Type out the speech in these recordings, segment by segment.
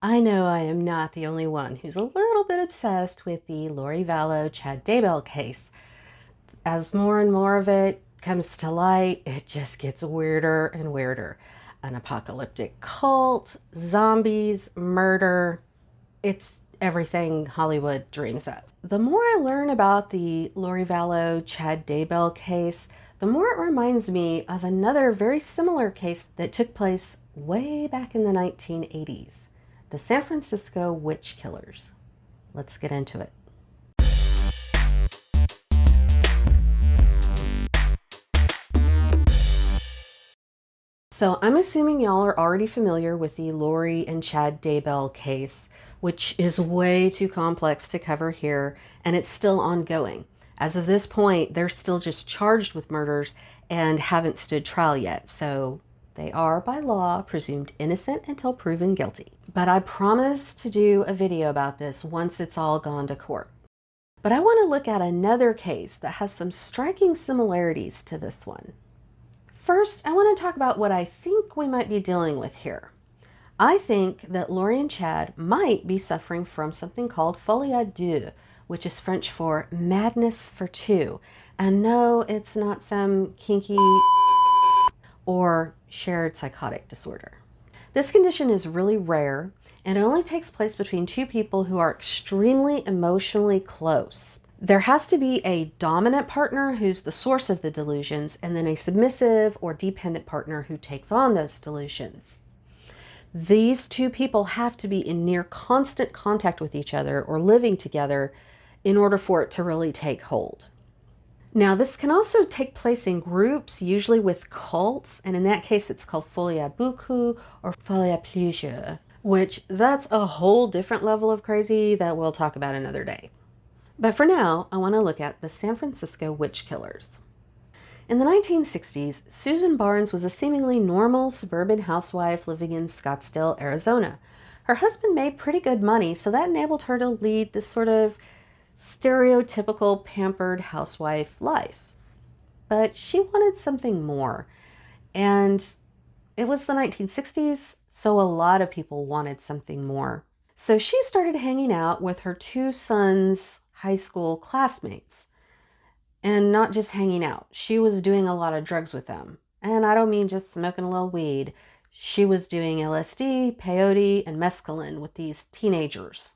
I know I am not the only one who's a little bit obsessed with the Lori Vallow Chad Daybell case. As more and more of it comes to light, it just gets weirder and weirder. An apocalyptic cult, zombies, murder. It's everything Hollywood dreams of. The more I learn about the Lori Vallow Chad Daybell case, the more it reminds me of another very similar case that took place way back in the 1980s. The San Francisco witch killers. Let's get into it. So I'm assuming y'all are already familiar with the Lori and Chad Daybell case, which is way too complex to cover here, and it's still ongoing. As of this point, they're still just charged with murders and haven't stood trial yet, so they are, by law, presumed innocent until proven guilty. But I promise to do a video about this once it's all gone to court. But I want to look at another case that has some striking similarities to this one. First, I want to talk about what I think we might be dealing with here. I think that Lori and Chad might be suffering from something called folie à deux, which is French for madness for two. And no, it's not some kinky or shared psychotic disorder. This condition is really rare, and it only takes place between two people who are extremely emotionally close. There has to be a dominant partner who's the source of the delusions, and then a submissive or dependent partner who takes on those delusions. These two people have to be in near constant contact with each other or living together in order for it to really take hold. Now, this can also take place in groups, usually with cults, and in that case it's called folie à beaucoup or folie à plusieurs, which that's a whole different level of crazy that we'll talk about another day. But for now, I want to look at the San Francisco witch killers. In the 1960s, Susan Barnes was a seemingly normal suburban housewife living in Scottsdale, Arizona. Her husband made pretty good money, so that enabled her to lead this sort of stereotypical pampered housewife life. But she wanted something more. And it was the 1960s, so a lot of people wanted something more. So she started hanging out with her two sons' high school classmates. And not just hanging out. She was doing a lot of drugs with them. And I don't mean just smoking a little weed. She was doing LSD, peyote, and mescaline with these teenagers.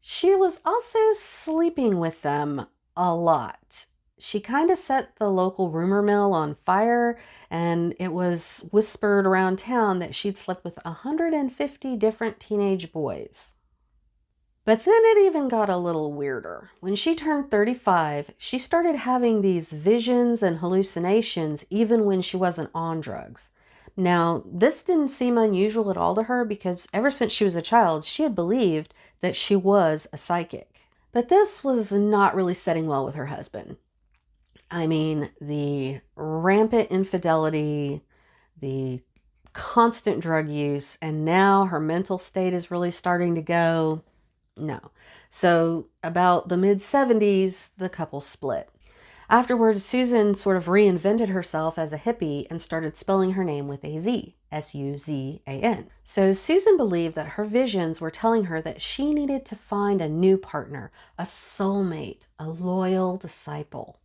She was also sleeping with them a lot. She kind of set the local rumor mill on fire, and it was whispered around town that she'd slept with 150 different teenage boys. But then it even got a little weirder. When she turned 35, she started having these visions and hallucinations even when she wasn't on drugs. Now, this didn't seem unusual at all to her because ever since she was a child, she had believed that she was a psychic. But this was not really setting well with her husband. I mean, the rampant infidelity, the constant drug use, and now her mental state is really starting to go. No. So about the mid-70s, the couple split. Afterwards, Susan sort of reinvented herself as a hippie and started spelling her name with a Z, S-U-Z-A-N. So Susan believed that her visions were telling her that she needed to find a new partner, a soulmate, a loyal disciple.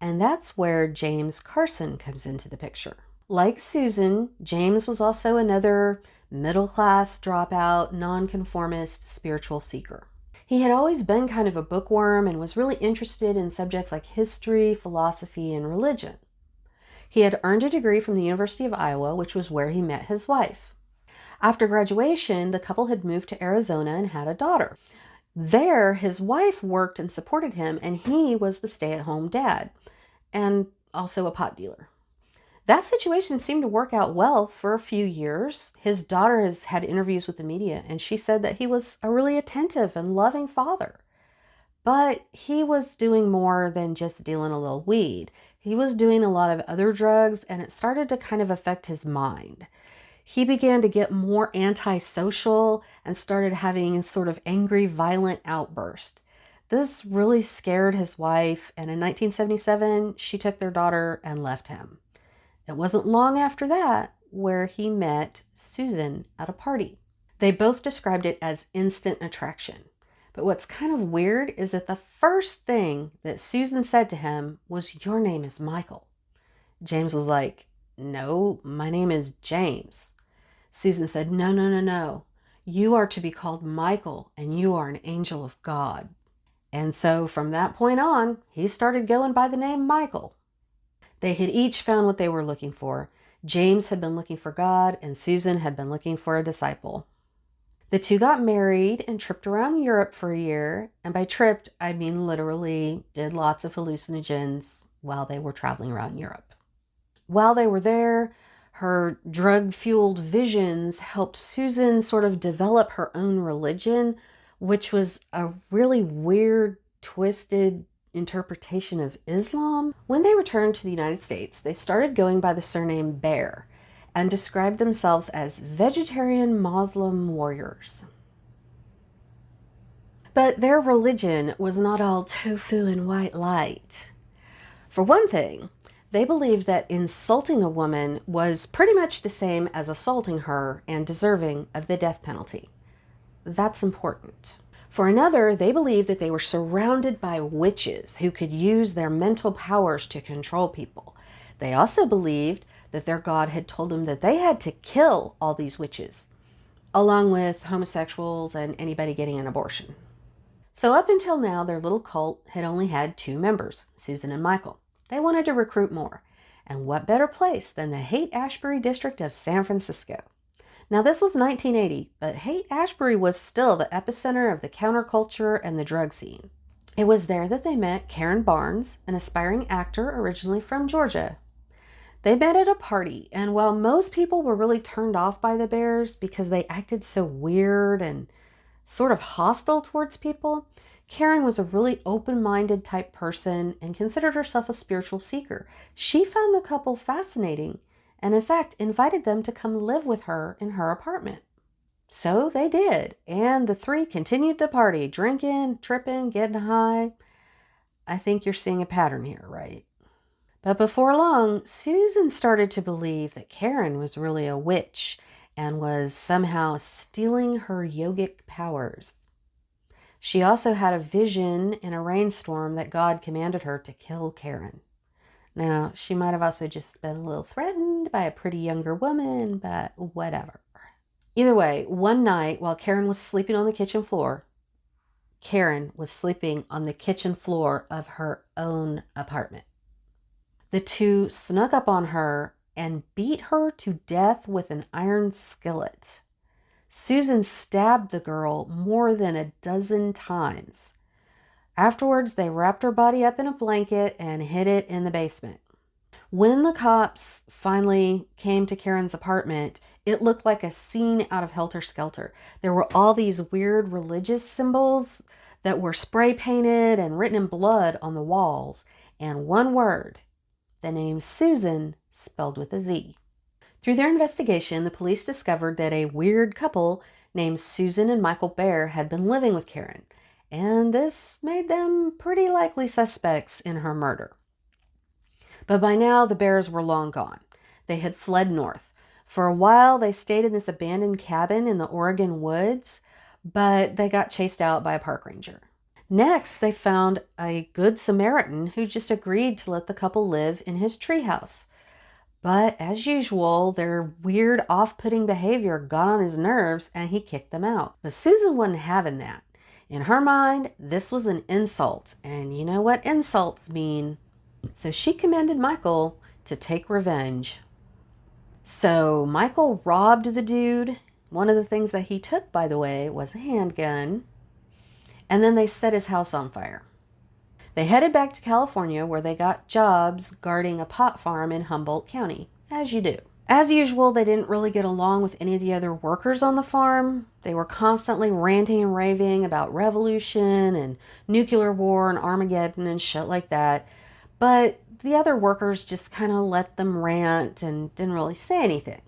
And that's where James Carson comes into the picture. Like Susan, James was also another middle-class dropout, nonconformist spiritual seeker. He had always been kind of a bookworm and was really interested in subjects like history, philosophy, and religion. He had earned a degree from the University of Iowa, which was where he met his wife. After graduation, the couple had moved to Arizona and had a daughter. There, his wife worked and supported him, and he was the stay-at-home dad, and also a pot dealer. That situation seemed to work out well for a few years. His daughter has had interviews with the media, and she said that he was a really attentive and loving father. But he was doing more than just dealing a little weed. He was doing a lot of other drugs, and it started to kind of affect his mind. He began to get more antisocial and started having sort of angry, violent outbursts. This really scared his wife, and in 1977, she took their daughter and left him. It wasn't long after that where he met Susan at a party. They both described it as instant attraction. But what's kind of weird is that the first thing that Susan said to him was, "Your name is Michael." James was like, "No, my name is James." Susan said, "No, no, no, no. You are to be called Michael, and you are an angel of God." And so from that point on, he started going by the name Michael. They had each found what they were looking for. James had been looking for God, and Susan had been looking for a disciple. The two got married and tripped around Europe for a year. And by tripped, I mean literally did lots of hallucinogens while they were traveling around Europe. While they were there, her drug-fueled visions helped Susan sort of develop her own religion, which was a really weird, twisted interpretation of Islam. When they returned to the United States, they started going by the surname Bear and described themselves as vegetarian Muslim warriors. But their religion was not all tofu and white light. For one thing, they believed that insulting a woman was pretty much the same as assaulting her and deserving of the death penalty. That's important. For another, they believed that they were surrounded by witches who could use their mental powers to control people. They also believed that their God had told them that they had to kill all these witches, along with homosexuals and anybody getting an abortion. So up until now, their little cult had only had 2 members, Susan and Michael. They wanted to recruit more. And what better place than the Haight-Ashbury district of San Francisco? Now, this was 1980, but Haight-Ashbury was still the epicenter of the counterculture and the drug scene. It was there that they met Karen Barnes, an aspiring actor originally from Georgia. They met at a party, and while most people were really turned off by the Bears because they acted so weird and sort of hostile towards people, Karen was a really open-minded type person and considered herself a spiritual seeker. She found the couple fascinating and in fact invited them to come live with her in her apartment. So they did, and the 3 continued to party, drinking, tripping, getting high. I think you're seeing a pattern here, right? But before long, Susan started to believe that Karen was really a witch and was somehow stealing her yogic powers. She also had a vision in a rainstorm that God commanded her to kill Karen. Now, she might have also just been a little threatened by a pretty younger woman, but whatever. Either way, one night while Karen was sleeping on the kitchen floor, Karen was sleeping on the kitchen floor of her own apartment. The 2 snuck up on her and beat her to death with an iron skillet. Susan stabbed the girl more than a dozen times. Afterwards, they wrapped her body up in a blanket and hid it in the basement. When the cops finally came to Karen's apartment, it looked like a scene out of Helter Skelter. There were all these weird religious symbols that were spray painted and written in blood on the walls, and one word, the name Susan, spelled with a Z. Through their investigation, the police discovered that a weird couple named Susan and Michael Bear had been living with Karen, and this made them pretty likely suspects in her murder. But by now, the Bears were long gone. They had fled north. For a while, they stayed in this abandoned cabin in the Oregon woods, but they got chased out by a park ranger. Next, they found a good Samaritan who just agreed to let the couple live in his treehouse. But as usual, their weird, off-putting behavior got on his nerves and he kicked them out. But Susan wasn't having that. In her mind, this was an insult, and you know what insults mean. So she commanded Michael to take revenge. So Michael robbed the dude. One of the things that he took, by the way, was a handgun. And then they set his house on fire. They headed back to California, where they got jobs guarding a pot farm in Humboldt County, as you do. As usual, they didn't really get along with any of the other workers on the farm. They were constantly ranting and raving about revolution and nuclear war and Armageddon and shit like that. But the other workers just kind of let them rant and didn't really say anything.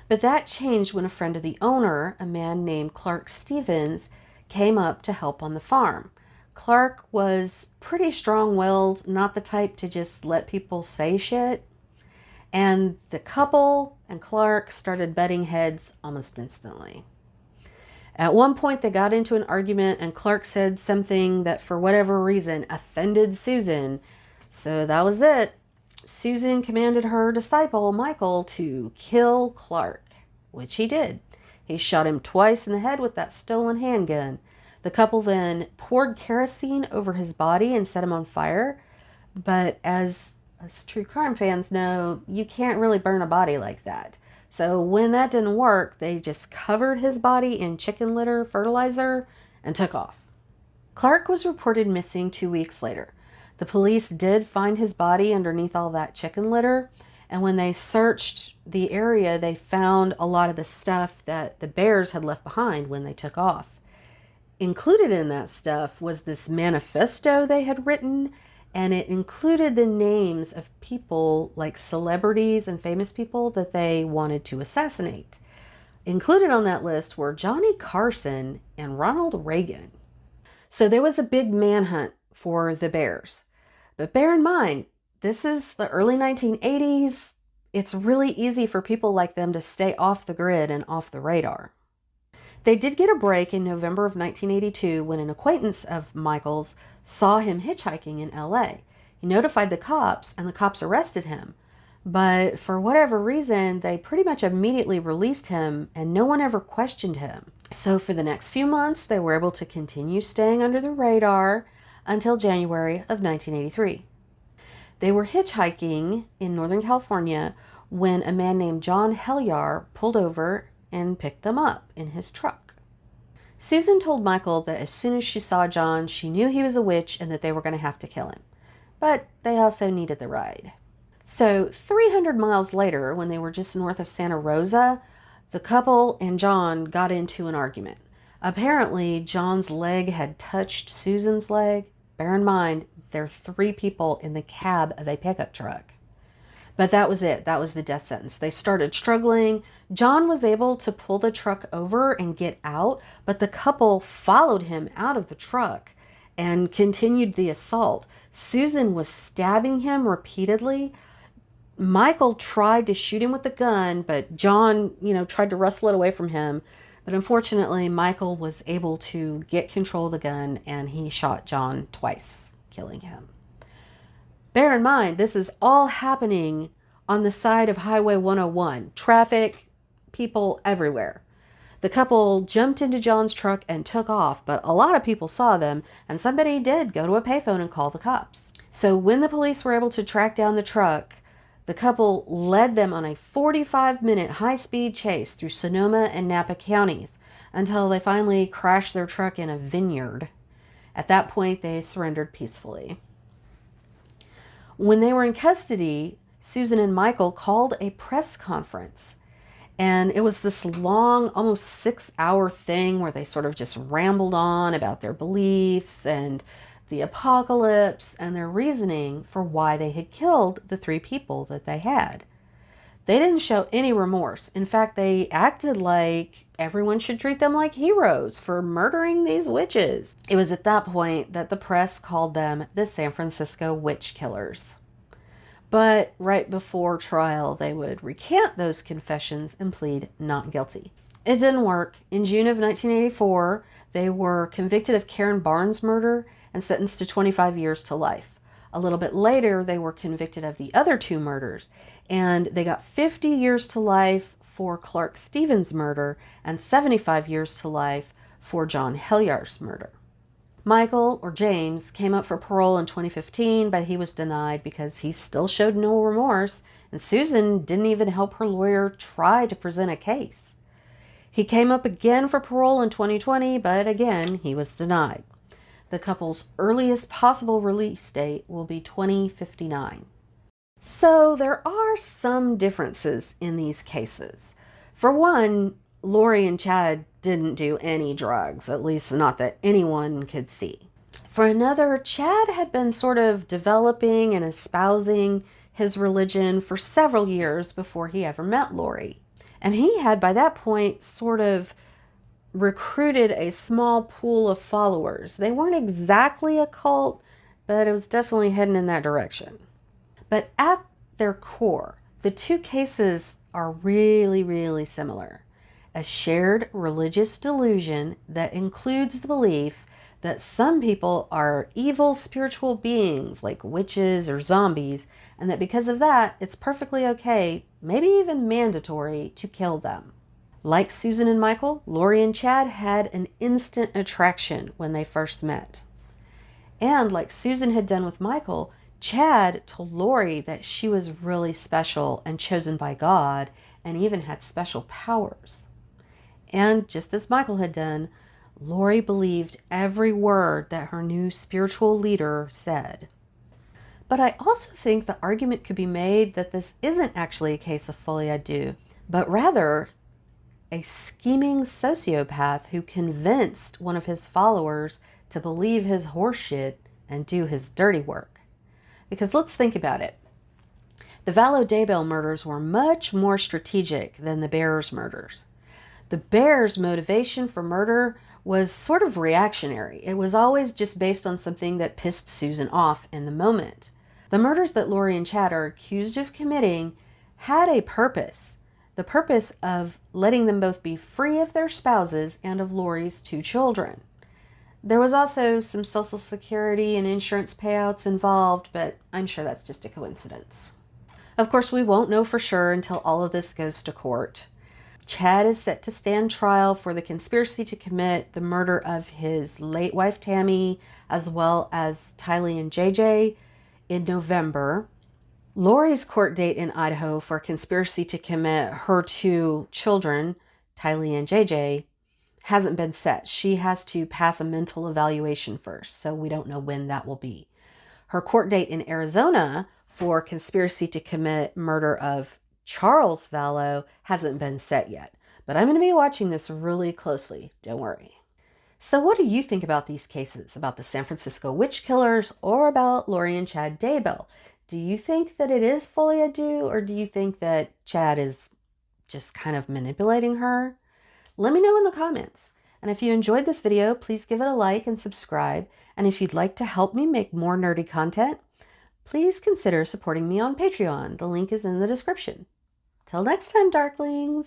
But that changed when a friend of the owner, a man named Clark Stevens, came up to help on the farm. Clark was pretty strong-willed, not the type to just let people say shit. And the couple and Clark started butting heads almost instantly. At one point, they got into an argument, and Clark said something that, for whatever reason, offended Susan. So that was it. Susan commanded her disciple, Michael, to kill Clark, which he did. He shot him twice in the head with that stolen handgun. The couple then poured kerosene over his body and set him on fire. But as true crime fans know, you can't really burn a body like that. So when that didn't work, they just covered his body in chicken litter fertilizer and took off. Clark was reported missing 2 weeks later. The police did find his body underneath all that chicken litter, and when they searched the area, they found a lot of the stuff that the bears had left behind when they took off. Included in that stuff was this manifesto they had written, and it included the names of people like celebrities and famous people that they wanted to assassinate. Included on that list were Johnny Carson and Ronald Reagan. So there was a big manhunt for the bears. But bear in mind, this is the early 1980s. It's really easy for people like them to stay off the grid and off the radar. They did get a break in November of 1982 when an acquaintance of Michael's saw him hitchhiking in LA. He notified the cops, and the cops arrested him. But for whatever reason, they pretty much immediately released him, and no one ever questioned him. So for the next few months, they were able to continue staying under the radar until January of 1983. They were hitchhiking in Northern California when a man named John Helyar pulled over and picked them up in his truck. Susan told Michael that as soon as she saw John, she knew he was a witch and that they were going to have to kill him. But they also needed the ride. So 300 miles later, when they were just north of Santa Rosa, the couple and John got into an argument. Apparently, John's leg had touched Susan's leg. Bear in mind, there are 3 people in the cab of a pickup truck. But that was it. That was the death sentence. They started struggling. John was able to pull the truck over and get out, but the couple followed him out of the truck and continued the assault. Susan was stabbing him repeatedly. Michael tried to shoot him with the gun, but John, tried to wrestle it away from him. But unfortunately, Michael was able to get control of the gun, and he shot John twice, killing him. Bear in mind, this is all happening on the side of Highway 101. Traffic, people everywhere. The couple jumped into John's truck and took off, but a lot of people saw them, and somebody did go to a payphone and call the cops. So when the police were able to track down the truck, the couple led them on a 45-minute high-speed chase through Sonoma and Napa counties until they finally crashed their truck in a vineyard. At that point, they surrendered peacefully. When they were in custody, Susan and Michael called a press conference. And it was this long, almost 6-hour thing where they sort of just rambled on about their beliefs and the apocalypse and their reasoning for why they had killed the 3 people that they had. They didn't show any remorse. In fact, they acted like everyone should treat them like heroes for murdering these witches. It was at that point that the press called them the San Francisco Witch Killers. But right before trial, they would recant those confessions and plead not guilty. It didn't work. In June of 1984, they were convicted of Karen Barnes' murder and sentenced to 25 years to life. A little bit later, they were convicted of the other 2 murders, and they got 50 years to life for Clark Stevens' murder and 75 years to life for John Helyar's murder. Michael, or James, came up for parole in 2015, but he was denied because he still showed no remorse, and Susan didn't even help her lawyer try to present a case. He came up again for parole in 2020, but again, he was denied. The couple's earliest possible release date will be 2059. So there are some differences in these cases. For one, Lori and Chad didn't do any drugs, at least not that anyone could see. For another, Chad had been sort of developing and espousing his religion for several years before he ever met Lori. And he had, by that point, sort of recruited a small pool of followers. They weren't exactly a cult, but it was definitely heading in that direction. But at their core, the 2 cases are really, really similar. a shared religious delusion that includes the belief that some people are evil spiritual beings like witches or zombies, and that because of that, it's perfectly okay, maybe even mandatory, to kill them. Like Susan and Michael, Lori and Chad had an instant attraction when they first met. And like Susan had done with Michael, Chad told Lori that she was really special and chosen by God and even had special powers. And just as Michael had done, Lori believed every word that her new spiritual leader said. But I also think the argument could be made that this isn't actually a case of Foliage, but rather a scheming sociopath who convinced one of his followers to believe his horseshit and do his dirty work. Because let's think about it. The Vallow Daybell murders were much more strategic than the Bears murders. The Bears' motivation for murder was sort of reactionary. It was always just based on something that pissed Susan off in the moment. The murders that Lori and Chad are accused of committing had a purpose. The purpose of letting them both be free of their spouses and of Lori's 2 children. There was also some Social Security and insurance payouts involved, but I'm sure that's just a coincidence. Of course, we won't know for sure until all of this goes to court. Chad is set to stand trial for the conspiracy to commit the murder of his late wife Tammy, as well as Tylee and JJ, in November. Lori's court date in Idaho for conspiracy to commit her 2 children, Tylee and JJ, hasn't been set. She has to pass a mental evaluation first, so we don't know when that will be. Her court date in Arizona for conspiracy to commit murder of Charles Vallow hasn't been set yet, but I'm going to be watching this really closely. Don't worry. So what do you think about these cases, about the San Francisco witch killers or about Lori and Chad Daybell? Do you think that it is Foliage, or do you think that Chad is just kind of manipulating her? Let me know in the comments. And if you enjoyed this video, please give it a like and subscribe. And if you'd like to help me make more nerdy content, please consider supporting me on Patreon. The link is in the description. Till next time, Darklings!